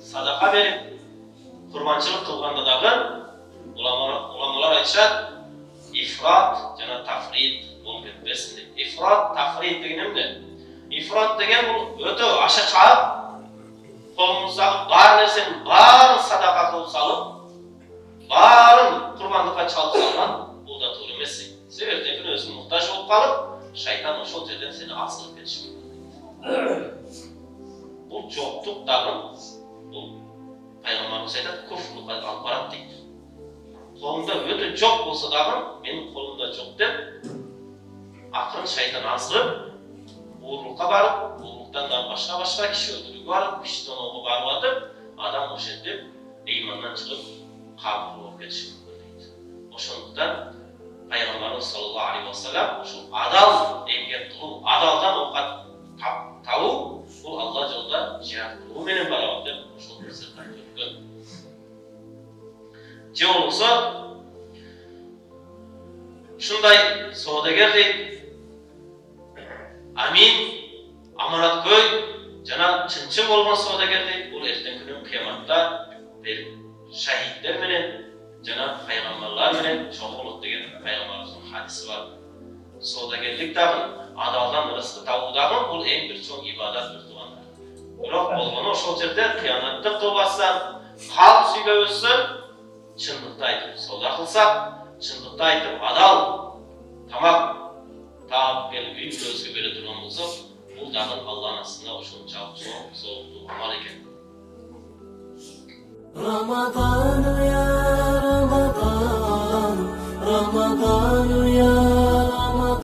садақа беріп, құрбаншылық қылғанда дағы уламалар айтышат, ифрат жана тафрит болып кетпесін деп. Ифрат, тафрит деген эмне? Ифрат деген бұл өтө ашық қолыңыздағы бар нәрсенің барын садақа қылып салып, барын құрбандыққа чалып салған, бұл да тура емес. Себебі күн өзің мұқтаж болып қалып, шайтан ошол жерден сені асырып кетіші мүмкін. Бұл жоқтық дағын, бұл пайғамбарымыз айтады, күфрлікке алып барады дейді. Қолымда өте жоқ болса дағын, менің қолымда жоқ деп, ақырын шайтан асырып, уырлыққа барып, уырлықтан да башқа кіші өлтіруге барып, кіші тонауға барып атып, адам ошен деп, иманнан шығып, қабыл болып кетіші мүмкін дейді. Ошондықтан пайғамбарымыз саллаллаху алейхи уассалам ошол адал эмгек кылуу, адалдан оокат табуу, бул Алла жолунда жихад кылуу менен барабат деп ошол нерсени айтып өткөн. Же болбосо ушундай соодагер дейт, амин, аманаткөй жана чынчыл болгон соодагер дейт, бул эртең күнү кыяматта шахиддер менен жана пайгамбарлар менен чоң болот деген пайгамбарыбыздын хадиси бар. Соодагерлик дагы, адалдан рызкы табуу дагы бул эң бир чоң ибадат туугандар. Бирок болгону ошол жерде кыянаттык кылбастан, калп сүйлөбөстөн, чындыкты айтып соода кылсак, чындыкты айтып адал тамак таап келип үй-бүлөбүзгө бере турган болсок, бул дагы Алланын астында ошончалык чоң сооктуу амал экен. رمضان يا رمضان رمضان يا